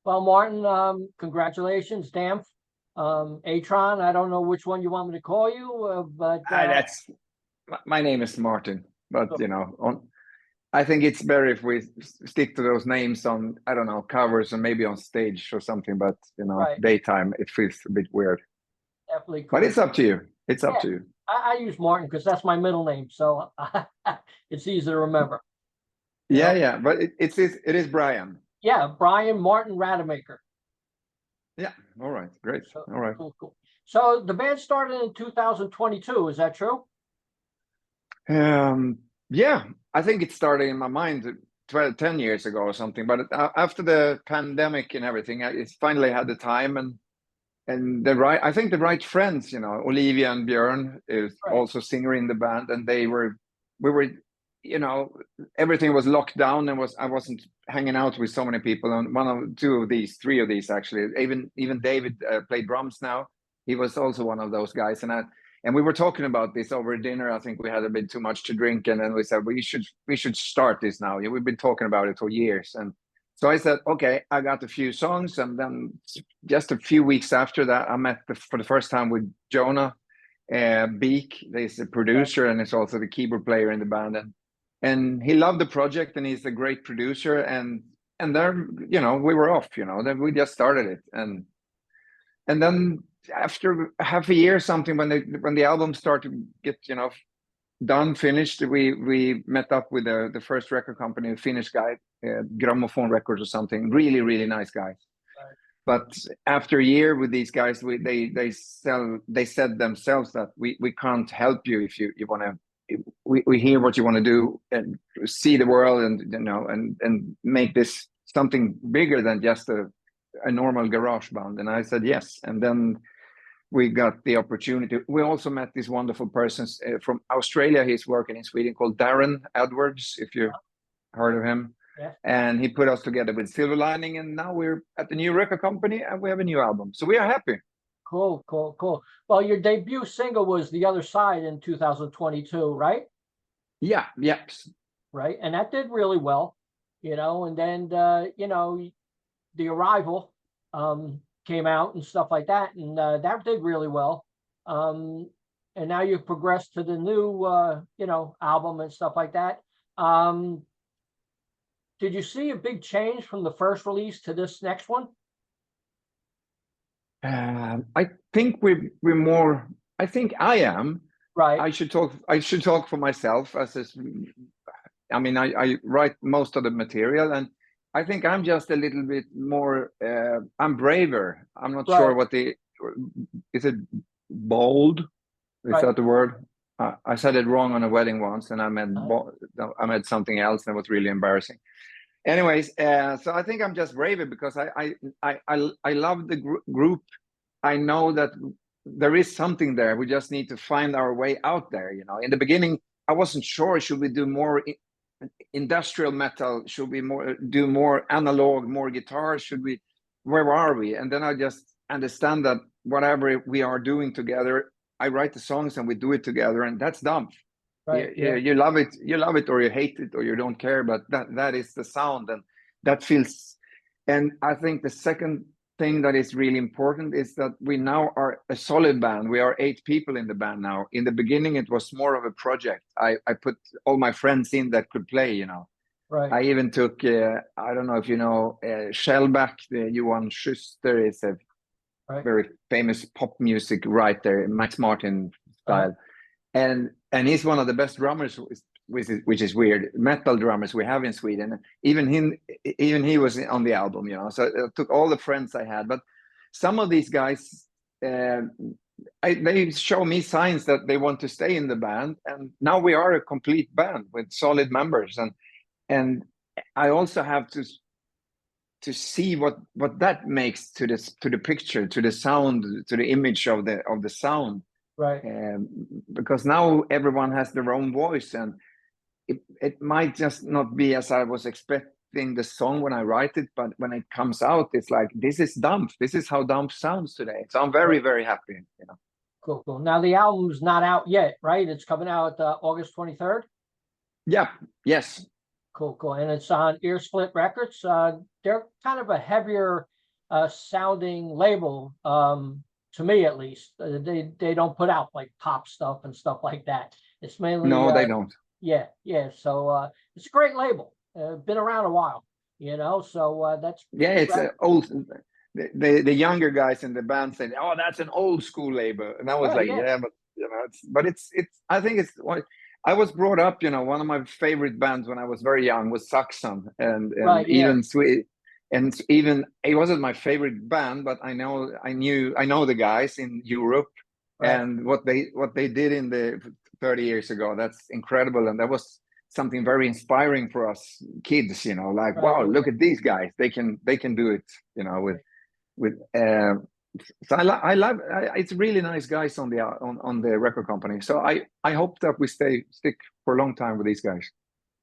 Well, Martin, congratulations, Dampf. A-Tron, I don't know which one you want me to call you, but That's my name is Martin, but I think it's better if we stick to those names on, I don't know, covers and maybe on stage or something. But right, daytime it feels a bit weird. definitely cool. But it's up to you. It's up Yeah, to you. I use Martin because that's my middle name, so it's easy to remember. Yeah. But it is Brian. Yeah, Brian Martin Rademacher. Yeah. All right. Great. So, All right. cool. So the band started in 2022. Is that true? Yeah, I think it started in my mind 10 years ago or something. But after the pandemic and everything, I finally had the time and I think the right friends, Olivia and Björn is Right. also singer in the band, and we were, everything was locked down and I wasn't hanging out with so many people. And three of these actually, even David played drums now. He was also one of those guys, and we were talking about this over dinner. I think we had a bit too much to drink, and then we said we should start this now. We've been talking about it for years, and so I said, okay, I got a few songs, and then just a few weeks after that, I met for the first time with Jonah Beek. He's the producer and he's also the keyboard player in the band, and he loved the project, and he's a great producer, and there, we were off, then we just started it, and then after half a year, something, when the album started to get done, finished, we met up with the first record company, a Finnish guy, Gramophone Records or something. Really, really nice guys. Right. But after a year with these guys, they said themselves that we can't help you if you want to. We hear what you want to do and see the world, and make this something bigger than just a normal garage band. And I said yes, and then we got the opportunity. We also met this wonderful person from Australia. He's working in Sweden, called Darren Edwards, if you heard of him. Yeah. And he put us together with Silver Lining, and now we're at the new record company and we have a new album. So we are happy. Cool. Well, your debut single was The Other Side in 2022, right? Yeah. Right. And that did really well, and then, The Arrival came out and stuff like that. And that did really well. And now you've progressed to the new, album and stuff like that. Did you see a big change from the first release to this next one? I think we're more. I think I am. Right. I should talk for myself. I write most of the material, and I think I'm just a little bit more. I'm braver. I'm not sure what is it bold? Is that the word? I said it wrong on a wedding once, and I meant something else, and it was really embarrassing. Anyways, so I think I'm just braver because I love the group. I know that there is something there. We just need to find our way out there. In the beginning, I wasn't sure. Should we do more industrial metal? Should we do more analog, more guitars? Where are we? And then I just understand that whatever we are doing together, I write the songs and we do it together, and that's Dampf. Right. You love it or you hate it or you don't care, but that is the sound, and that feels. And I think the second thing that is really important is that we now are a solid band. We are 8 people in the band now. In the beginning, it was more of a project. I put all my friends in that could play, Right. I even took, I don't know if you know, Shellback, the Johan Schuster is a very famous pop music writer, Max Martin style. And he's one of the best drummers, which is weird, metal drummers we have in Sweden. Even he was on the album, So I took all the friends I had, but some of these guys, they show me signs that they want to stay in the band, and now we are a complete band with solid members, and I also have to see what that makes to the picture, to the sound, to the image of the sound. Right. Because now everyone has their own voice, and it might just not be as I was expecting the song when I write it, but when it comes out, it's like, this is Dampf. This is how Dampf sounds today. So I'm very, very happy. Cool. Now the album's not out yet, right? It's coming out August 23rd. Yeah. Yes. Cool, cool. And it's on Earsplit Records. They're kind of a heavier sounding label, to me at least. They don't put out like pop stuff and stuff like that. It's mainly No, they don't. yeah, yeah. So it's a great label. Been around a while, so that's Yeah, it's old. The younger guys in the band said, "Oh, that's an old school label," and I was like, yeah. "Yeah, but it's I think it's I was brought up, one of my favorite bands when I was very young was Saxon, and Right, yeah. even sweet, and even it wasn't my favorite band, but I know the guys in Europe, Right. and what they did in the 30 years ago, that's incredible, and that was something very inspiring for us kids, like, wow, Right, look at these guys, they can do it, with so I love it's really nice guys on the record company. So I hope that we stick for a long time with these guys.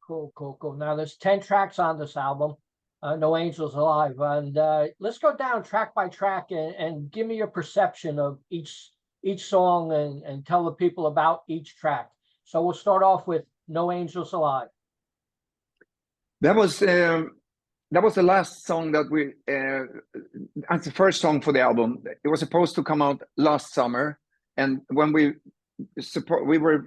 Cool, cool, cool. Now there's 10 tracks on this album, No Angels Alive, and let's go down track by track and give me your perception of each song and tell the people about each track. So we'll start off with No Angels Alive. That was the last song that we that's the first song for the album. It was supposed to come out last summer, and when we were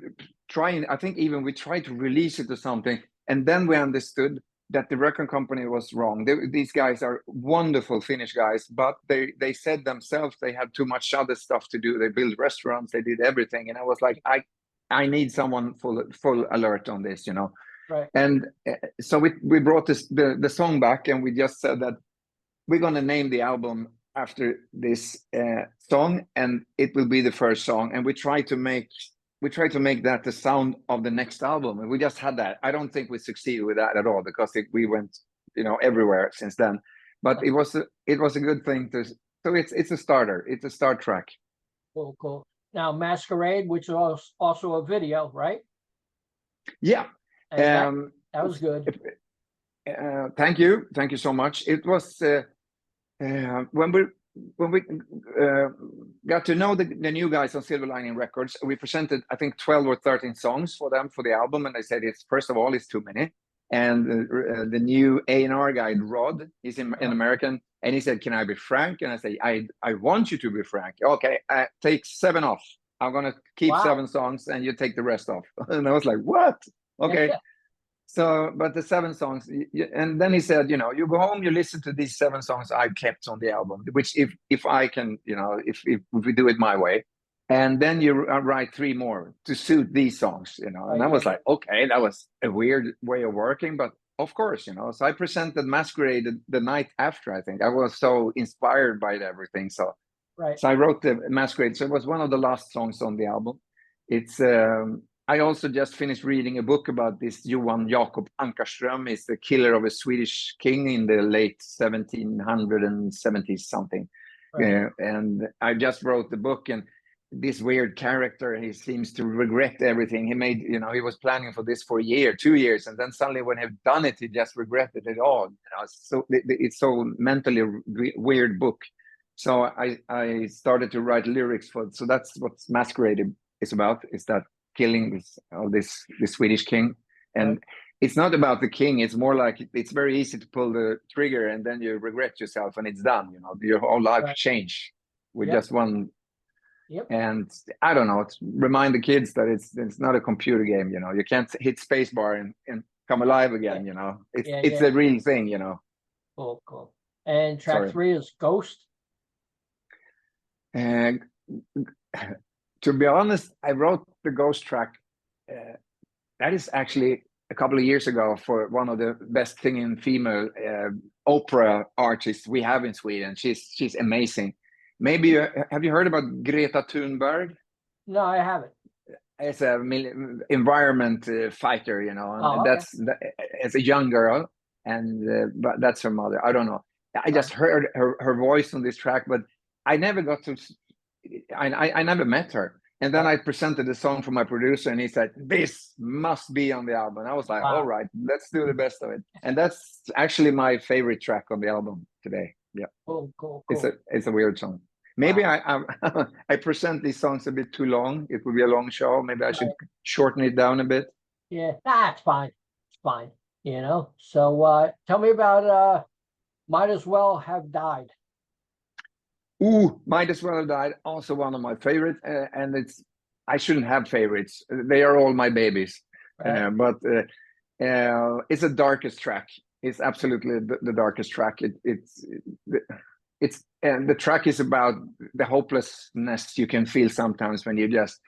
trying, I think even we tried to release it or something, and then we understood that the record company was wrong. These guys are wonderful Finnish guys, but they said themselves they had too much other stuff to do. They built restaurants, they did everything, and I was like, I need someone full alert on this, Right. And so we brought the song back, and we just said that we're going to name the album after this song, and it will be the first song. And we try to make that the sound of the next album, and we just had that. I don't think we succeeded with that at all, because we went everywhere since then. But it was a good thing to. So it's a starter. It's a start track. Cool, cool. Now Masquerade, which was also a video, right? Yeah. And that was good. Thank you so much. It was when we got to know the new guys on Silver Lining Records. We presented, I think, 12 or 13 songs for them for the album, and they said first of all it's too many. And the new A&R guy, Rod, he's an American, and he said, "Can I be frank?" And I say, I want you to be frank. Okay, take 7 off. I'm gonna keep 7 songs, and you take the rest off. And I was like, what? Okay. Yeah. So, but the 7 songs, and then he said, you go home, you listen to these 7 songs I kept on the album, which if I can, if we do it my way, and then you write 3 more to suit these songs, and I was like, okay, that was a weird way of working, but of course, so I presented Masquerade the night after. I think I was so inspired by everything. So I wrote the Masquerade. So it was one of the last songs on the album. It's I also just finished reading a book about this Johan Jakob Ankarström. He's the killer of a Swedish king in the late 1770s something. And I just wrote the book, and this weird character, he seems to regret everything he made. He was planning for this for a year, 2 years, and then suddenly when he'd done it, he just regretted it all. So it's so mentally weird book. So I started to write lyrics for it. So that's what Masquerade is about, is that killing this Swedish king. And it's not about the king, it's more like it's very easy to pull the trigger and then you regret yourself and it's done. Your whole life change with just one. And I don't know, remind the kids that it's not a computer game. You can't hit spacebar and come alive again. It's a real thing. Cool. And track 3 is Ghost. And to be honest, I wrote the Ghost track. That is actually a couple of years ago for one of the best singing female opera artists we have in Sweden. She's amazing. Maybe have you heard about Greta Thunberg? No, I haven't. It's a environment fighter, and that's as a young girl, and but that's her mother. I don't know. I just heard her voice on this track, but I never got to. I never met her. And then I presented the song for my producer, and he said, "This must be on the album." And I was like, all right, let's do the best of it. And that's actually my favorite track on the album today. Yeah. Cool. It's a weird song. Maybe I present these songs a bit too long. It would be a long show. Maybe I should shorten it down a bit. Yeah, it's fine. It's fine. you know. So tell me about Might As Well Have Died. Ooh, Might As Well Have Died, also one of my favorites, and I shouldn't have favorites. They are all my babies. Right. But it's the darkest track. It's absolutely the darkest track. And the track is about the hopelessness you can feel sometimes when you just.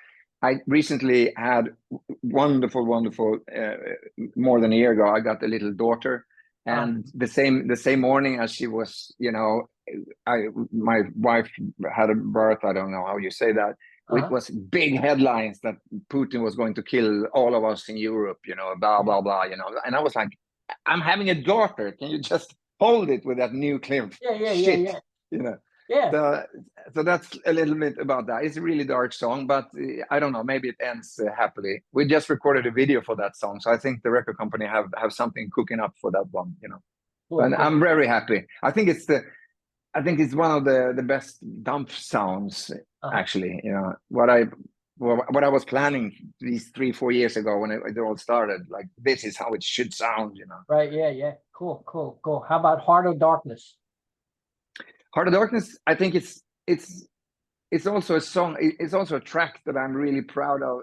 I recently had wonderful, more than a year ago, I got a little daughter, and the same morning as she was, you know, my wife had a birth. I don't know how you say that. It was big headlines that Putin was going to kill all of us in Europe, you know, blah, blah, blah, you know. And I was like, I'm having a daughter. Can you just hold it with that nuclear shit? You know. Yeah. So that's a little bit about that. It's a really dark song, but I don't know, maybe it ends happily. We just recorded a video for that song, so I think the record company have something cooking up for that one, you know. Cool, and cool. I'm very happy. I think it's one of the best Dampf sounds, actually. You know, what I was planning these 3-4 years ago when it all started, like, this is how it should sound, you know. Right, yeah. Cool. How about Heart of Darkness? Heart of Darkness, I think it's also a song, it's also a track that I'm really proud of,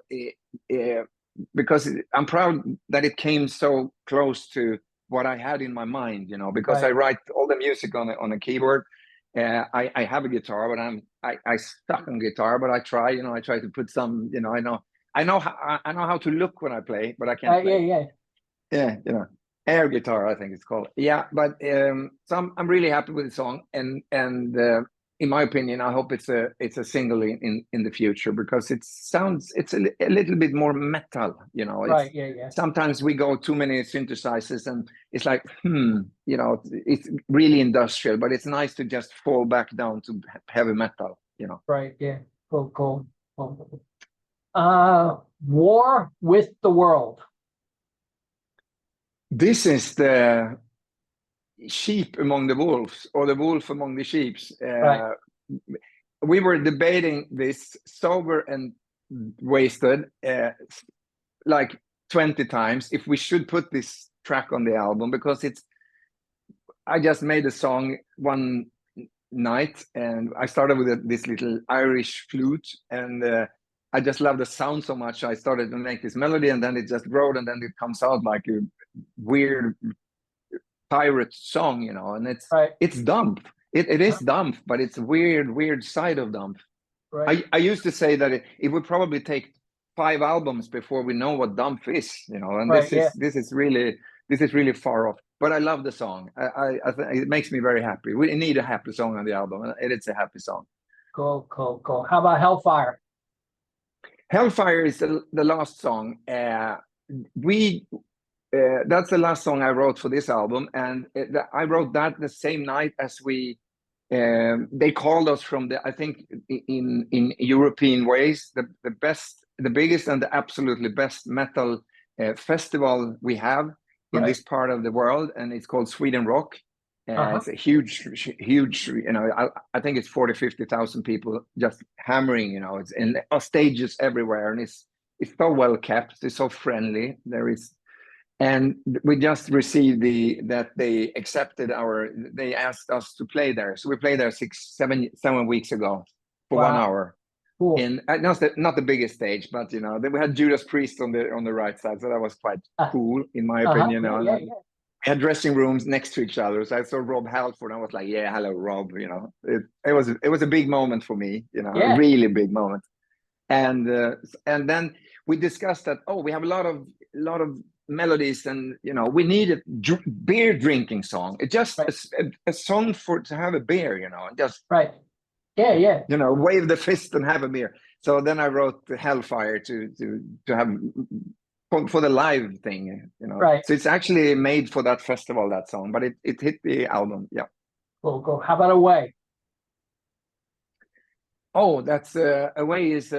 because I'm proud that it came so close to what I had in my mind, you know, because I write all the music on a keyboard. I have a guitar, but I suck on guitar, but I try to put some, you know, I know how to look when I play, but I can't play. Yeah, you know, air guitar, I think it's called. Yeah, but so I'm really happy with the song, and in my opinion, I hope it's a single in the future, because it's a little bit more metal, you know. Yeah. Sometimes we go too many synthesizers, and it's like, you know, it's really industrial, but it's nice to just fall back down to heavy metal, you know. Right, yeah. Cool. War with the World. This is the sheep among the wolves, or the wolf among the sheep. We were debating this sober and wasted like 20 times if we should put this track on the album, because I just made a song one night, and I started with this little Irish flute, and I just love the sound so much. I started to make this melody, and then it just growed, and then it comes out like a weird pirate song, you know. And it's Dampf. It is Dampf, but it's a weird side of Dampf. Right. I used to say that it would probably take 5 albums before we know what Dampf is, you know. And this is really far off. But I love the song. It makes me very happy. We need a happy song on the album, and it's a happy song. Cool. How about Hellfire? Hellfire is the last song. That's the last song I wrote for this album, and I wrote that the same night as they called us from I think in European ways, the biggest and the absolutely best metal festival we have in this part of the world, and it's called Sweden Rock. It's a huge, you know, I think it's 40,000-50,000 people just hammering, you know. It's in stages everywhere, and it's so well kept. It's so friendly. And we just received that they asked us to play there. So we played there 7 weeks ago for 1 hour. Cool. And not the biggest stage, but, you know, then we had Judas Priest on the right side, so that was quite cool, in my opinion. Yeah. We had dressing rooms next to each other, so I saw Rob Halford, and I was like, yeah, hello, Rob. You know, it was a big moment for me, you know, a really big moment. And then we discussed that, we have a lot of melodies, and, you know, we need a beer drinking song. It's just a song to have a beer, you know, and just yeah, you know, wave the fist and have a beer. So then I wrote the Hellfire to have for the live thing, you know. So it's actually made for that festival, that song, but it hit the album. Yeah. Cool. How about Away? That's Away is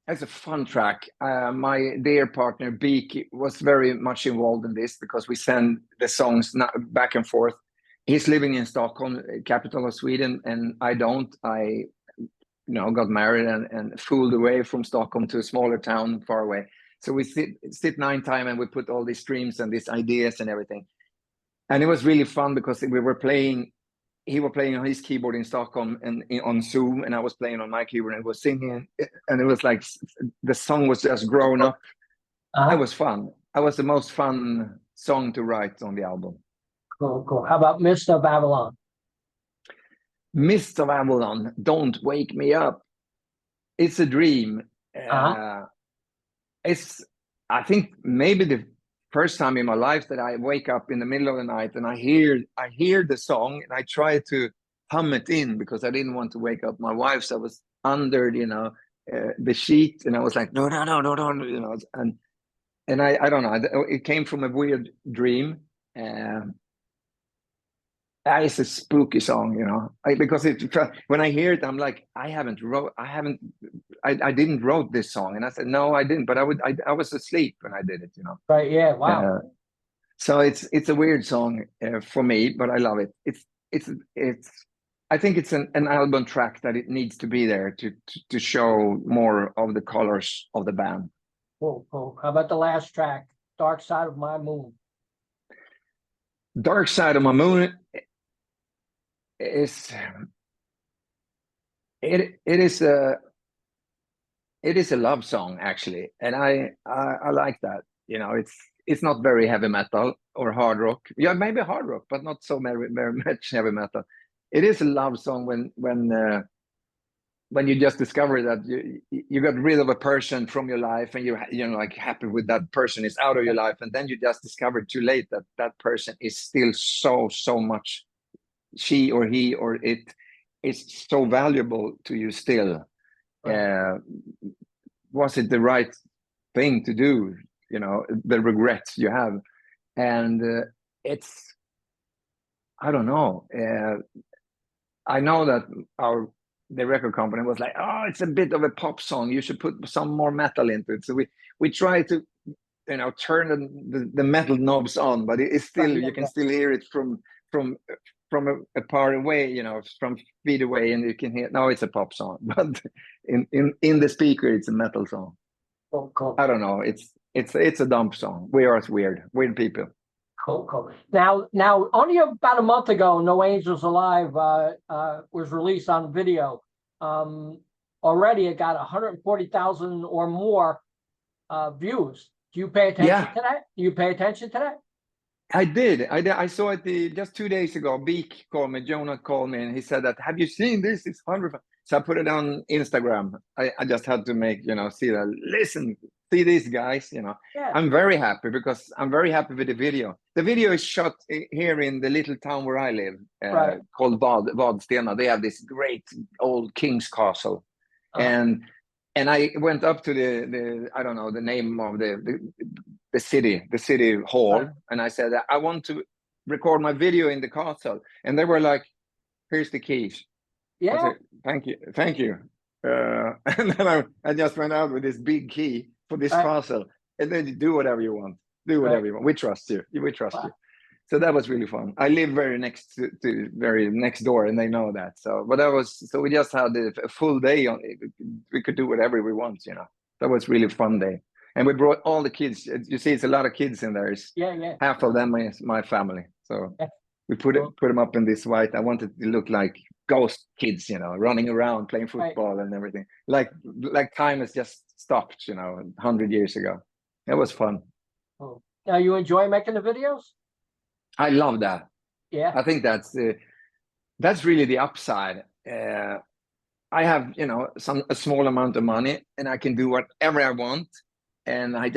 it's a fun track. My dear partner Beak was very much involved in this, because we send the songs back and forth. He's living in Stockholm, capital of Sweden, and I don't. You know, got married and fooled away from Stockholm to a smaller town far away. So we sit 9 time and we put all these streams and these ideas and everything. And it was really fun because we were playing, he was playing on his keyboard in Stockholm and on Zoom, and I was playing on my keyboard and was singing. And it was like the song was just growing up. It was fun. It was the most fun song to write on the album. Cool, cool. How about Mist of Avalon? Mist of Avalon, Don't Wake Me Up. It's a dream. It's, I think, maybe the first time in my life that I wake up in the middle of the night and I hear the song, and I try to hum it in because I didn't want to wake up my wife. So I was under, the sheet, and I was like, no, and I don't know. It came from a weird dream. It's a spooky song, because when I hear it, I'm like, I didn't wrote this song, and I said, no, I didn't, but I was asleep when I did it, Right? Yeah. Wow. So it's a weird song for me, but I love it. It's I think it's an album track that it needs to be there to show more of the colors of the band. Cool, cool. How about the last track, Dark Side of My Moon? Dark Side of My Moon is a love song, actually, and I like that. It's not very heavy metal or hard rock. Yeah, maybe hard rock, but not so very much heavy metal. It is a love song when you just discover that you got rid of a person from your life, and you're like happy with that person is out of your life, and then you just discover too late that person is still so much, she or he or it is so valuable to you still. Was it the right thing to do? The regrets you have, and it's, I don't know. I know that the record company was like, oh, it's a bit of a pop song, you should put some more metal into it. So we try to turn the metal knobs on, but it's still, you can still hear it from a part away, from feet away, and you can hear, no, it's a pop song, but in the speaker it's a metal song. Cool. I don't know, it's a Dampf song. We are weird people. Cool. Now, only about a month ago, No Angels Alive was released on video. Already it got 140,000 or more views. Do you pay attention to that? Do you pay attention to that? I did. I saw it just 2 days ago. Beak called me, Jonah called me, and he said that, have you seen this? It's 100. So I put it on Instagram. I just had to make, see that, listen, see these guys, Yeah. I'm very happy because I'm very happy with the video. The video is shot here in the little town where I live, called Vadstena. They have this great old king's castle. And I went up to the I don't know the name of the city hall, and I said, I want to record my video in the castle, and they were like, here's the keys. I said, thank you. And then I just went out with this big key for this castle, and then you do whatever you want. We trust you. We trust you. So that was really fun. I live very next door, and they know that. So, but so we just had a full day on it. We could do whatever we want, That was really fun day. And we brought all the kids. You see, it's a lot of kids in there. Half of them is my family. So we put them up in this white. I wanted to look like ghost kids, running around, playing football and everything. Like time has just stopped, 100 years ago. It was fun. Oh. Now, you enjoy making the videos? I love that. Yeah. I think that's really the upside. I have, a small amount of money, and I can do whatever I want. And I'm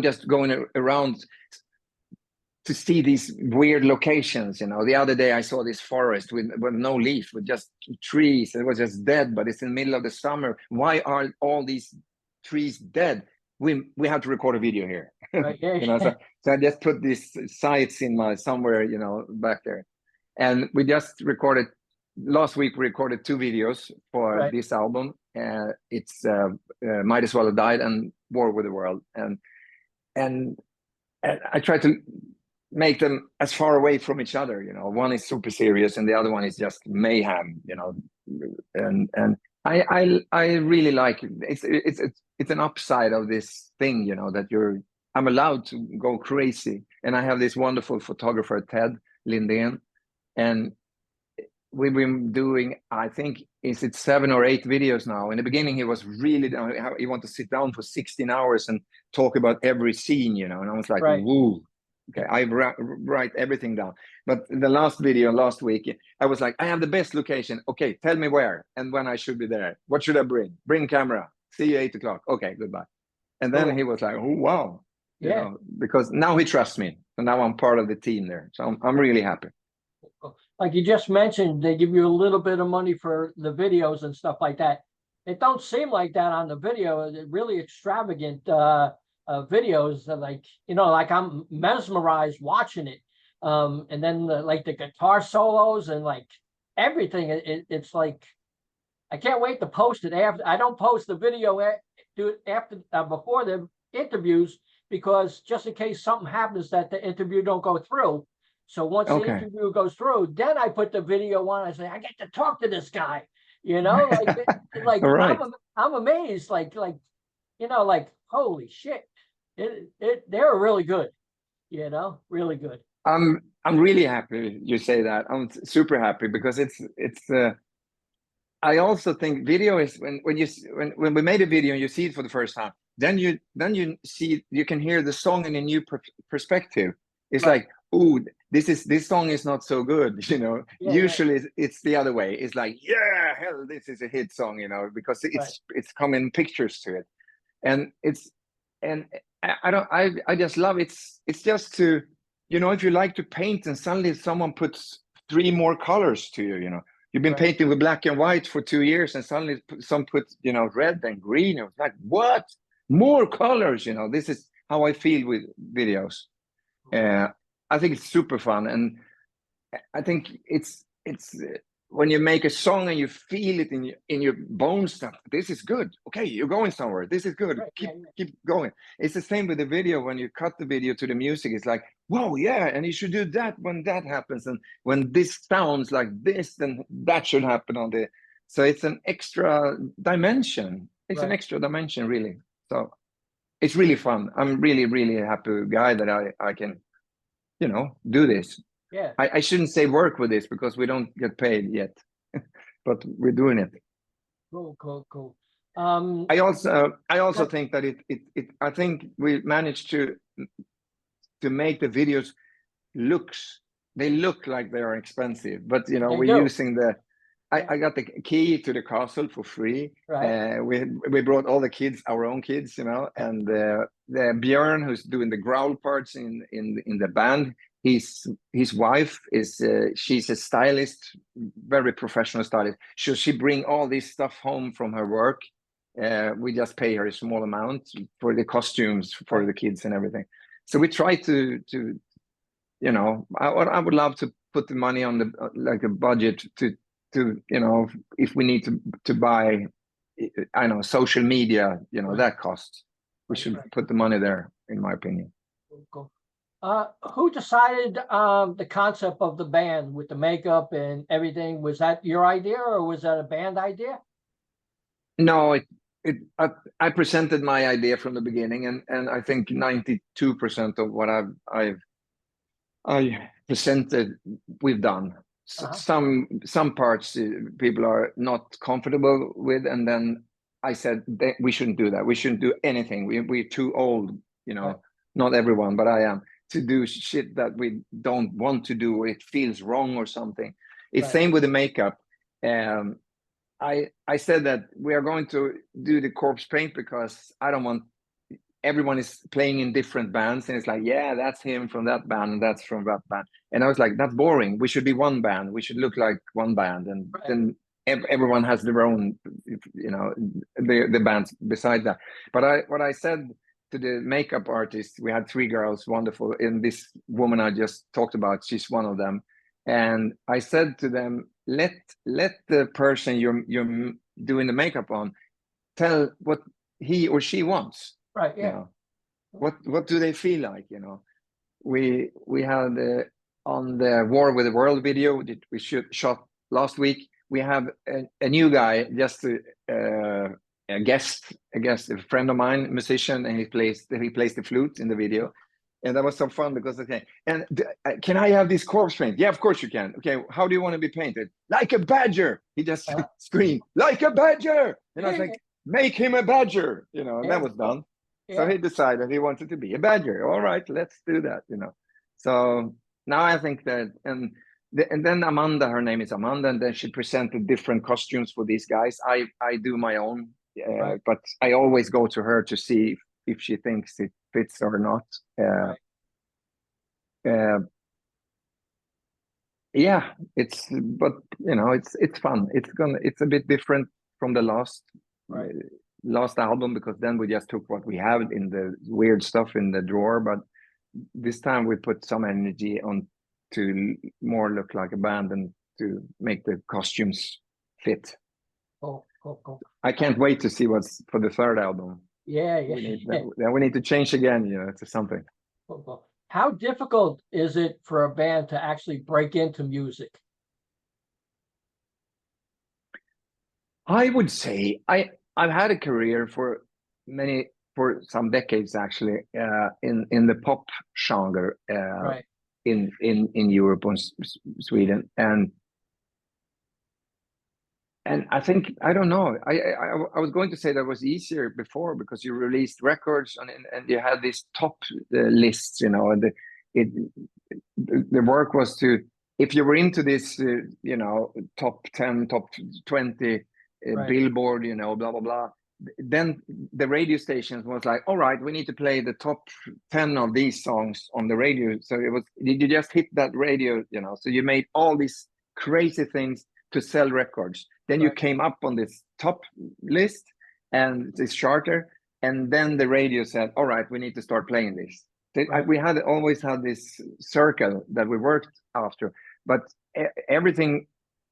just going around to see these weird locations. The other day I saw this forest with no leaf, with just trees. It was just dead, but it's in the middle of the summer. Why are all these trees dead? We have to record a video here. So I just put these sites in somewhere, back there. And we just recorded, last week we recorded 2 videos for this album. It's Might As Well Have Died and War with the World. And I try to make them as far away from each other. One is super serious and the other one is just mayhem, and I really like it. It's an upside of this thing, you know, that I'm allowed to go crazy. And I have this wonderful photographer, Ted Lindén, and we've been doing, I think, is it 7 or 8 videos now. In the beginning, he was really, he wanted to sit down for 16 hours and talk about every scene, you know, and I was like, Right. woo. Okay, I write everything down. But the last video last week, I was like, I have the best location. Okay, tell me where and when I should be there. What should I bring? Bring camera. See you 8 o'clock. Okay, goodbye. And then he was like, oh, wow. You know, because now he trusts me. So now I'm part of the team there. So I'm really happy. Like you just mentioned, they give you a little bit of money for the videos and stuff like that. It don't seem like that on the video. They're really extravagant videos that, like, you know, like I'm mesmerized watching it. And then like the guitar solos and like everything. It's like I can't wait to post it after. I don't post the video after before the interviews, because just in case something happens that the interview don't go through. So once the interview goes through, then I put the video on. I say, I get to talk to this guy, you know, like right. I'm amazed, like, you know, like, holy shit. They were really good, you know, really good. I'm really happy you say that. I'm super happy because it's I also think video is when we made a video and you see it for the first time, then you see, you can hear the song in a new perspective. It's like, oh, this song is not so good, you know. Usually it's the other way. It's like, yeah, hell, this is a hit song, you know, because it's coming pictures to it, and I just love it. It's just to, you know, if you like to paint and suddenly someone puts 3 more colors to you, you know. You've been painting with black and white for 2 years, and suddenly some put, you know, red and green. It was like, what? More colors, you know. This is how I feel with videos. I think it's super fun, and I think it's when you make a song and you feel it in your bones, stuff. This is good. Okay, you're going somewhere. This is good. Keep going. It's the same with the video. When you cut the video to the music, it's like, whoa, yeah, and you should do that when that happens, and when this sounds like this, then that should happen on the. So it's an extra dimension. It's an extra dimension, really. So it's really fun. I'm really, really happy guy that I can, you know, do this. Yeah. I shouldn't say work with this because we don't get paid yet, but we're doing it. Cool. I also think that I think we managed to make the videos look like they are expensive, but you know, we're using the. I got the key to the castle for free. We brought all the kids, our own kids, you know, and the Björn, who's doing the growl parts in the band. His wife is she's a stylist, very professional stylist. She bring all this stuff home from her work. We just pay her a small amount for the costumes for the kids and everything. So we try to you know, I would love to put the money on the like a budget to you know, if we need to buy, I know, social media, you know, that costs. We should put the money there, in my opinion. Cool. Who decided the concept of the band with the makeup and everything? Was that your idea, or was that a band idea? No, I presented my idea from the beginning, and I think 92% of what I presented, we've done. Some parts people are not comfortable with, and then I said we shouldn't do that. We shouldn't do anything. We're too old, you know. Not everyone, but I am, to do shit that we don't want to do, or it feels wrong or something. It's same with the makeup. I said that we are going to do the corpse paint because I don't want. Everyone is playing in different bands, and it's like, yeah, that's him from that band, and that's from that band. And I was like, that's boring. We should be one band. We should look like one band, and then everyone has their own, you know, the bands beside that. But what I said to the makeup artist, we had 3 girls, wonderful, and this woman I just talked about, she's one of them. And I said to them, let the person you're doing the makeup on tell what he or she wants. Right. Yeah. You know, what do they feel like? You know, we had on the War with the World video that we shot last week. we have a new guy, just a guest, a friend of mine, musician, and he plays the flute in the video. And that was so fun because, okay, and can I have this corpse paint? Yeah, of course you can. Okay, how do you want to be painted? Like a badger. He just screamed, like a badger. And I was like, make him a badger, you know, and that was done. So he decided he wanted to be a badger. All right, let's do that, you know. So now I think that, and then Amanda, her name is Amanda, and then she presented different costumes for these guys. I do my own, but I always go to her to see if she thinks it fits or not. Yeah, but you know, it's fun. It's a bit different from the last album, because then we just took what we have in the weird stuff in the drawer, but this time we put some energy on to more look like a band and to make the costumes fit. Cool. I can't wait to see what's for the third album. Then we need to change again, you know, to something. Cool. How difficult is it for a band to actually break into music? I would say I've had a career for some decades actually, in the pop genre, in Europe and Sweden, and I think, I don't know, I was going to say that was easier before because you released records and you had these top lists, you know, and the work was to, if you were into this, you know, top 10, top 20 Billboard, you know, blah blah blah, then the radio stations was like, all right, we need to play the top 10 of these songs on the radio. So you just hit that radio, you know, so you made all these crazy things to sell records. Then you came up on this top list and this charter, and then the radio said, all right, we need to start playing this. We always had this circle that we worked after, but everything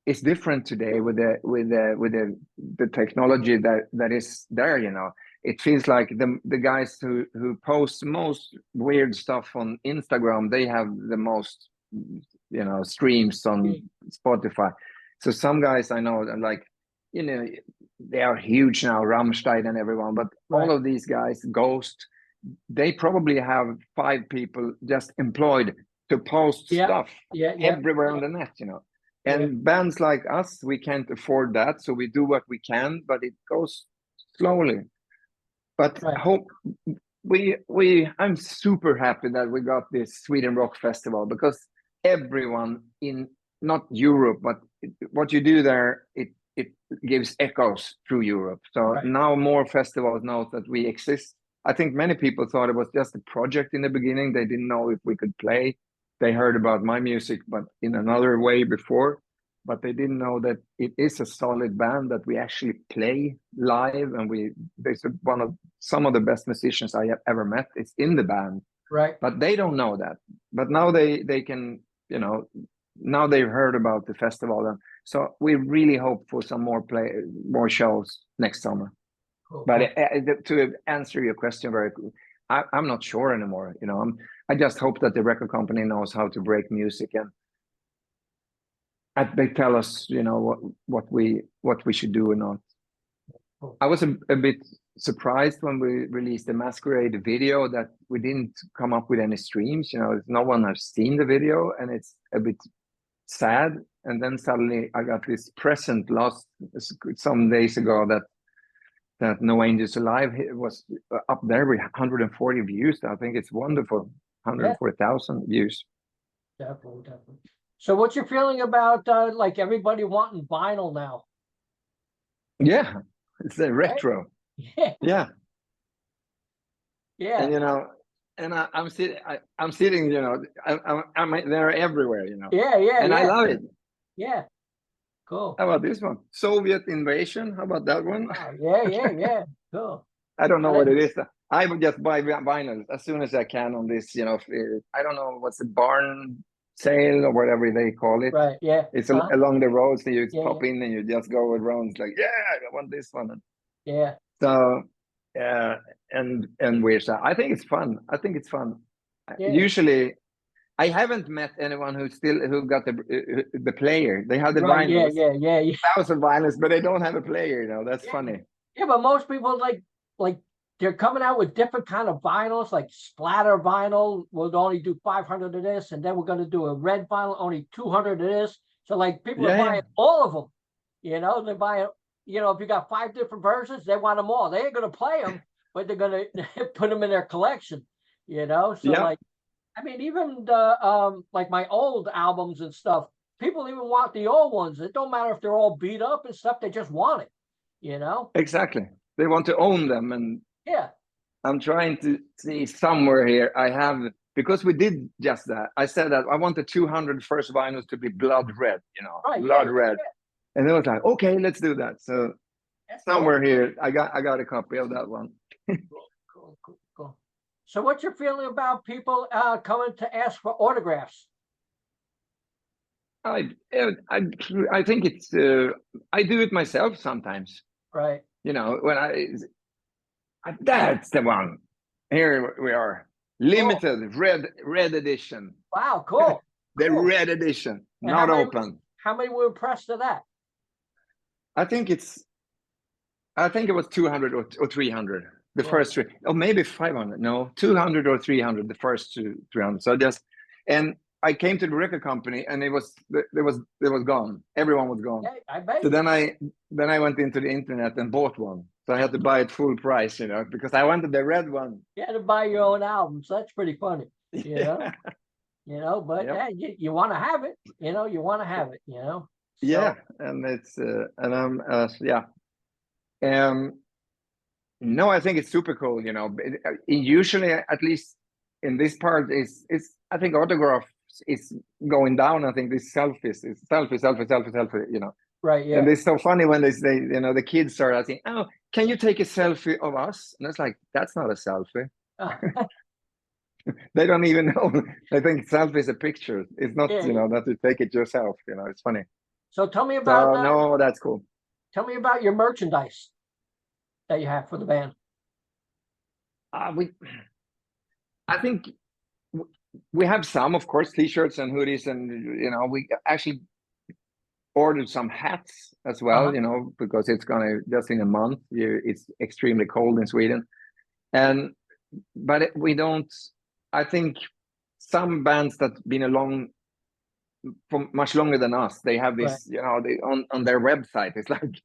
is different today with the technology that is there, you know. It feels like the guys who post most weird stuff on Instagram, they have the most, you know, streams on Spotify. So some guys I know, like, you know, they are huge now, Rammstein and everyone, but all of these guys, Ghost, they probably have 5 people just employed to post stuff everywhere on the net, you know. And bands like us, we can't afford that, so we do what we can, but it goes slowly. But I'm super happy that we got this Sweden Rock Festival, because everyone in, not Europe, but what you do there, it gives echoes through Europe. So now more festivals know that we exist. I think many people thought it was just a project in the beginning. They didn't know if we could play. They heard about my music, but in another way before, but they didn't know that it is a solid band, that we actually play live, and some of the best musicians I have ever met is in the band. But they don't know that. But now they can, you know, now they've heard about the festival, and so we really hope for some more shows next summer. But to answer your question very quickly, I'm not sure anymore. You know, I just hope that the record company knows how to break music, and they tell us, you know, what we should do or not. I was a bit surprised when we released the Masquerade video that we didn't come up with any streams. You know, no one has seen the video, and it's a bit sad. And then suddenly I got this present some days ago that No Angels Alive was up there with 140 views. I think it's wonderful. 140,000 views. Definitely. So what's your feeling about like everybody wanting vinyl now? Yeah, it's a retro. Yeah. And you know, and I'm sitting, you know, I'm they're everywhere, you know. And I love it. Yeah. Cool. How about this one? Soviet Invasion. How about that one? Yeah. Cool. I don't know what it is. I would just buy vinyl as soon as I can on this, you know. I don't know what's the barn sale or whatever they call it. It's along the road, so you pop in and you just go around. It's like, I want this one. So, and weird stuff. I think it's fun. Usually, I haven't met anyone who got the player. They have the Right. vinyls, Yeah. 1,000 vinyls, but they don't have a player. You know, that's funny. Yeah, but most people like they're coming out with different kind of vinyls, like splatter vinyl. We'll only do 500 of this, and then we're going to do a red vinyl, only 200 of this. So like people are buying all of them. You know, they're buying. You know, if you got 5 different versions, they want them all. They ain't going to play them, but they're going to put them in their collection. You know, so like, I mean, even the like my old albums and stuff. People even want the old ones. It don't matter if they're all beat up and stuff. They just want it. You know, exactly. They want to own them, and yeah. I'm trying to see somewhere here. I have, because we did just that. I said that I want the 200 first vinyls to be blood red. You know, Right. blood red. And they was like, okay, let's do that. So That's somewhere here, I got a copy of that one. Cool. So what's your feeling about people coming to ask for autographs? I think it's I do it myself sometimes. Right. You know, when that's the one. Here we are, limited red edition. Wow, cool. The red edition, and not open. How many were impressed with that? I think it was 200 or 300. The first 3, or maybe 500. No, 200 or 300. The first 300. So and I came to the record company, and it was gone. Everyone was gone. Yeah, I bet. So then I went into the internet and bought one. So I had to buy it full price, you know, because I wanted the red one. You had to buy your own albums. That's pretty funny, you know. You know, but yeah, you want to have it. You know, you want to have it. You know. So, yeah, and it's and I'm no, I think it's super cool. You know, usually, at least in this part, is I think autograph is going down. I think this selfies is selfie. You know, right? Yeah. And it's so funny when they you know, the kids start asking, "Oh, can you take a selfie of us?" And it's like, that's not a selfie. They don't even know. I think selfie is a picture. It's not, you know, that you take it yourself. You know, it's funny. So tell me about no, that's cool. Tell me about your merchandise that you have for the band. I think we have some, of course, t-shirts and hoodies, and you know, we actually ordered some hats as well. You know, because it's gonna just in a month. It's extremely cold in Sweden, but we don't. I think some bands that been along for much longer than us, they have this, you know, they on their website. It's like,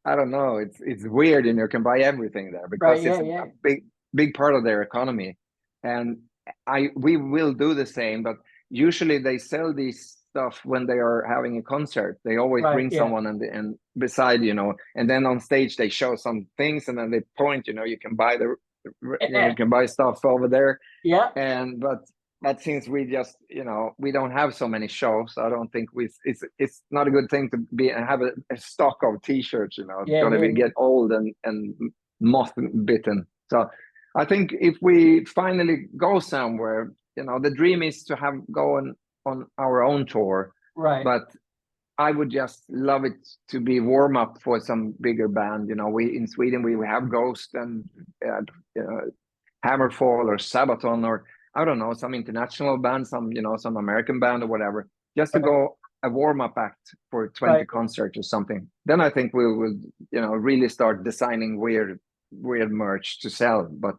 I don't know, it's weird, and you can buy everything there because it's a big part of their economy. And we will do the same, but usually they sell these stuff when they are having a concert. They always bring someone and beside, you know, and then on stage they show some things, and then they point, you know, you can buy you can buy stuff over there. But since we just, you know, we don't have so many shows, I don't think it's not a good thing to have a stock of t-shirts, you know. It's gonna get old and moth bitten. So I think if we finally go somewhere, you know, the dream is to have going on our own tour. Right. But I would just love it to be warm up for some bigger band. You know, we in Sweden we have Ghost and Hammerfall or Sabaton, or I don't know, some international band, some, you know, some American band or whatever, just to go a warm-up act for 20 concerts or something. Then I think we will, you know, really start designing weird merch to sell. But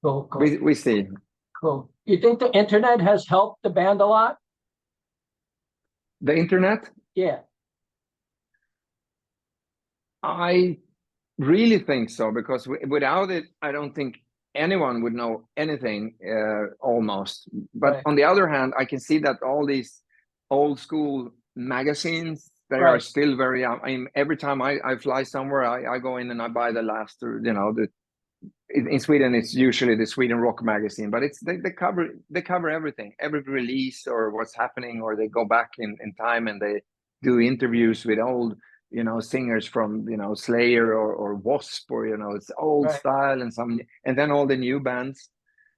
cool. We see. Cool. You think the internet has helped the band a lot? The internet? Yeah. I really think so, because without it, I don't think anyone would know anything, almost. But on the other hand, I can see that all these old school magazines, they are still very, I mean, every time I fly somewhere, I go in and I buy the last, you know, in Sweden, it's usually the Sweden Rock magazine, but it's they cover everything, every release or what's happening, or they go back in time and they do interviews with old, you know, singers from, you know, Slayer or Wasp, or, you know, it's old style, and then all the new bands,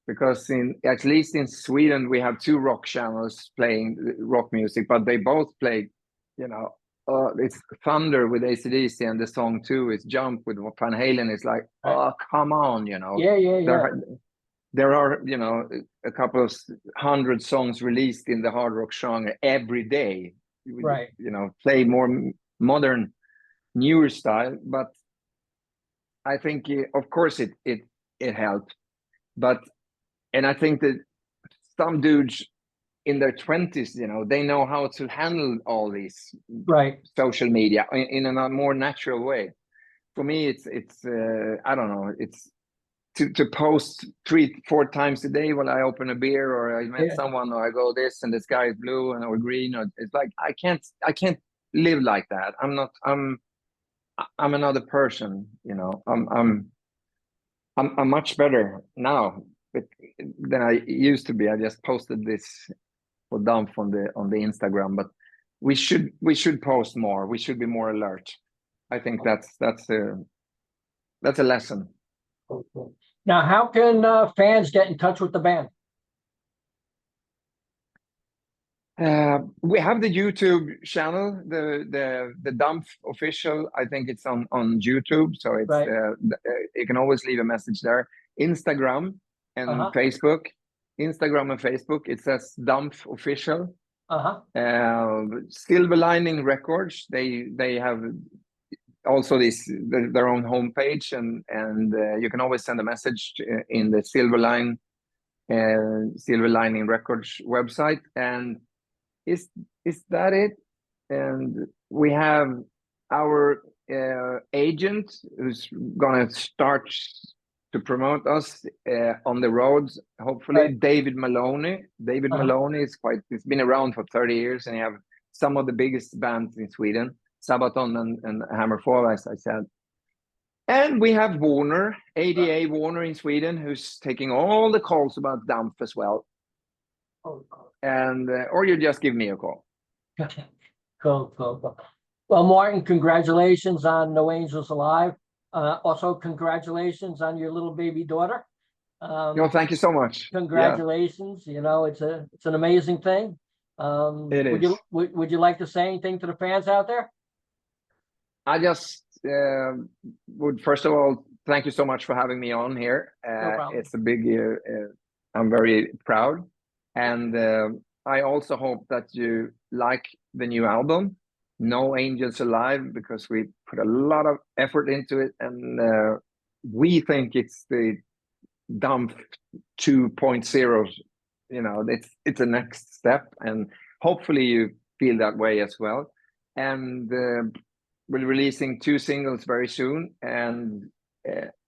because at least in Sweden we have 2 rock channels playing rock music, but they both play, you know, it's Thunder with AC/DC, and the song 2 is Jump with Van Halen. It's like, oh, come on, you know. Yeah. there are, you know, a couple of 100 songs released in the hard rock genre every day. Right. You know, play more modern, newer style, but I think, of course, it helped. But and I think that some dudes in their 20s, you know, they know how to handle all these Right. social media in a more natural way. For me, it's I don't know, it's to post 3-4 times a day when I open a beer or I met someone or I go this and the sky is blue and or green, or it's like I can't live like that. I'm another person, you know. I'm much better now than I used to be. I just posted this for Dampf on the Instagram, but we should post more. We should be more alert. I think that's a lesson. Cool. Now, how can fans get in touch with the band? We have the YouTube channel, the Dampf official. I think it's on YouTube, so it's right. You can always leave a message there. Instagram and Facebook. Instagram and Facebook, it says Dampf official. Silver Lining Records, they have also their own homepage, and you can always send a message in the Silver Lining Records website. And is that it? And we have our agent who's gonna start to promote us on the roads, hopefully. Right. David Maloney. David Maloney he's been around for 30 years, and he have some of the biggest bands in Sweden, Sabaton and Hammerfall, as I said. And we have Warner, ADA Warner in Sweden, who's taking all the calls about Dampf as well. And or you just give me a call. Cool. Well, Martin, congratulations on No Angels Alive. Also, congratulations on your little baby daughter. Thank you so much. Congratulations. Yeah. You know, it's an amazing thing. It is. Would you like to say anything to the fans out there? I just would first of all thank you so much for having me on here. No problem. It's a big. I'm very proud, and I also hope that you like the new album, No Angels Alive, because we put a lot of effort into it, and we think it's the Dampf 2.0. You know, it's a next step, and hopefully you feel that way as well. And we're releasing 2 singles very soon, and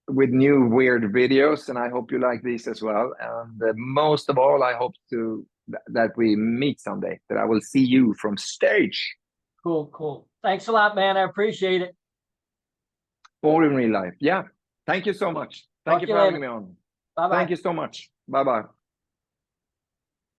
with new weird videos, and I hope you like these as well. And most of all, I hope that we meet someday, that I will see you from stage. Cool. Thanks a lot, man. I appreciate it. Or in real life. Yeah. Thank you so much. Thank you for having me on. Bye-bye. Thank you so much. Bye-bye.